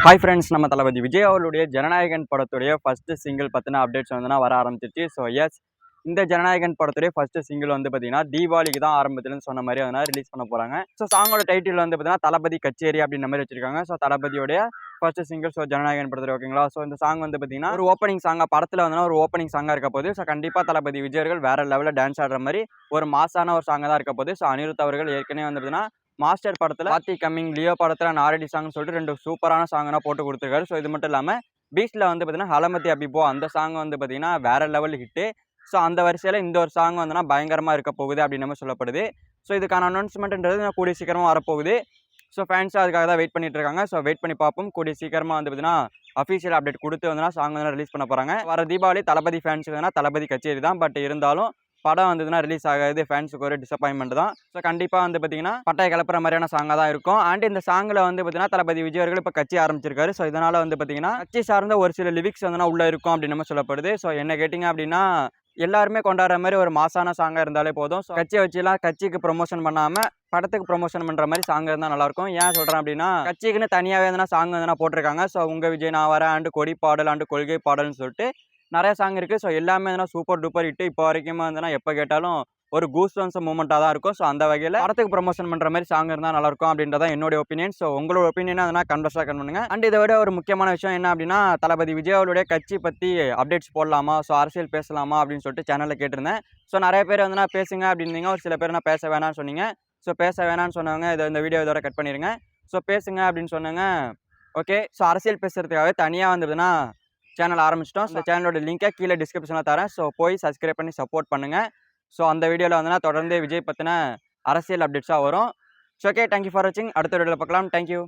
Hi friends, நம்ம தளபதி விஜய் அவர்களுடைய ஜனநாயகன் படத்துடைய ஃபர்ஸ்ட் சிங்கிள் பற்றின அப்டேட்ஸ் வர ஆரம்பிச்சிச்சு. ஸோ எஸ், இந்த ஜனநாயகன் படத்துடைய ஃபர்ஸ்ட் சிங்கிள் பார்த்தீங்கன்னா தீபாவளிக்கு தான் ஆரம்பத்துலன்னு சொன்ன மாதிரி ரிலீஸ் பண்ண போகிறாங்க. ஸோ சாங்கோட டைட்டில் பார்த்தீங்கன்னா தளபதி கச்சேரி அப்படின்ற மாதிரி வச்சிருக்காங்க. ஸோ தளபதியோடைய ஃபர்ஸ்ட் சிங்கிள் ஸோ ஜனநாயகன் படத்தில் ஓகேங்களா. ஸோ இந்த சாங் பார்த்தீங்கன்னா ஒரு ஓப்பனிங் சாங்காக படத்தில் ஒரு ஓப்பனிங் சாங்காக இருக்க போது. ஸோ கண்டிப்பாக தளபதி விஜயர்கள் வேற லெவலில் டான்ஸ் ஆடுற மாதிரி ஒரு மாசான ஒரு சாங்காக தான் இருக்க போது. ஸோ அனிருத் அவர்கள் ஏற்கனவே பார்த்தீங்கன்னா மாஸ்டர் படத்தில் பாத்தி கம்மிங், லியோ படத்தில் நாரடி சாங்னு சொல்லிட்டு 2 சூப்பரான சாங்னா போட்டு கொடுத்துருக்காரு. ஸோ இது மட்டும் இல்லாமல் பீச்சில் பார்த்தீங்கன்னா ஹலமதி அபிபோ அந்த சாங் பார்த்தீங்கன்னா வேற லெவல் ஹிட்டு. ஸோ அந்த வரிசையில் இந்த ஒரு சாங் பயங்கரமாக இருக்க போகுது அப்படின்னு நம்ம சொல்லப்படுது. ஸோ இதுக்கான அனௌன்ஸ்மெண்ட்ன்றது கூடிய சீக்கிரமாக வரப்போகுது. ஸோ ஃபேன்ஸும் அதுக்காக தான் வெயிட் பண்ணிட்டு இருக்காங்க. ஸோ வெயிட் பண்ணி பார்ப்போம். கூடிய சீக்கிரமாக பார்த்தீங்கன்னா அஃபீஷியல் அப்டேட் கொடுத்து சாங் ரிலீஸ் பண்ண போகிறாங்க. வர தீபாவளி தளபதி ஃபேன்ஸுக்கு தளபதி கச்சேரி தான். பட் இருந்தாலும் படம் ரிலீஸ் ஆகாது ஃபேன்ஸுக்கு ஒரு டிசப்பாயின்மெண்ட் தான். ஸோ கண்டிப்பாக பார்த்தீங்கன்னா பட்டாய கிளப்புற மாதிரியான சாங்காக தான் இருக்கும். அண்ட் இந்த சாங்கில் பார்த்தீங்கன்னா தளபதி விஜய் அவர்கள் இப்போ கட்சி ஆரம்பிச்சிருக்காரு. ஸோ இதனால் பார்த்தீங்கன்னா கட்சி சார்ந்த ஒரு சில லிரிக்ஸ் உள்ளே இருக்கும் அப்படின்னு நம்ம சொல்லப்படுது. ஸோ என்ன கேட்டிங்க அப்படின்னா எல்லாருமே கொண்டாடுற மாதிரி ஒரு மாசான சாங்காக இருந்தாலே போதும். ஸோ கட்சியை வச்சுலாம் கட்சிக்கு ப்ரொமோஷன் பண்ணாமல் படத்துக்கு ப்ரொமோஷன் பண்ணுற மாதிரி சாங் இருந்தால் நல்லாயிருக்கும். ஏன் சொல்கிறேன் அப்படின்னா கட்சிக்குன்னு தனியாகவே சாங் போட்டிருக்காங்க. ஸோ உங்கள் விஜய் நான் வரேன் ஆண்டு கொடி பாடல் ஆண்டு கொள்கை பாடல்னு சொல்லிட்டு நிறைய சாங் இருக்குது. ஸோ எல்லாமே சூப்பர் டூப்பர் ஹிட்டு. இப்போ வரைக்கும் எப்போ கேட்டாலும் ஒரு கூஸ் பம்ப்ஸ் மூமெண்ட்டாக தான் இருக்கும். ஸோ அந்த வகையில் படத்துக்கு ப்ரொமோஷன் பண்ணுற மாதிரி சாங் இருந்தால் நல்லாயிருக்கும் அப்படின்றதான் என்னோட ஒப்பீனியன். ஸோ உங்களோட ஒப்பீனியன் அதனால் கன்வர்ஸாக பண்ணுங்க. அண்ட் இதை விட ஒரு முக்கியமான விஷயம் என்ன அப்படின்னா தளபதி விஜய் அவருடைய கட்சி பற்றி அப்டேட்ஸ் போடலாமா, ஸோ அரசியல் பேசலாமா அப்படின்னு சொல்லிட்டு சேனலில் கேட்டிருந்தேன். ஸோ நிறைய பேர் பேசுங்க அப்படின்னீங்க. ஒரு சில பேர் பேச வேணாம்னு சொன்னீங்க. ஸோ பேச வேணாம்னு சொன்னவங்க இந்த வீடியோ இதோட கட் பண்ணிடுங்க. ஸோ பேசுங்க அப்படின்னு சொன்னாங்க. ஓகே, ஸோ அரசியல் பேசுகிறதுக்காகவே தனியாக வந்ததுன்னா சேனல் ஆரம்பிச்சிட்டோம். இந்த சேனலோட லிங்கை கீழே டிஸ்கிரிப்ஷனில் தரேன். ஸோ போய் சப்ஸ்கிரைப் பண்ணி சப்போர்ட் பண்ணுங்கள். ஸோ அந்த வீடியோவில் தொடர்ந்து விஜய் பற்றின அரசியல் அப்டேட்ஸாக வரும். ஸோ ஓகே, தேங்க்யூ ஃபார் வாட்சிங். அடுத்த வீடியோவில் பார்க்கலாம். தேங்க்யூ.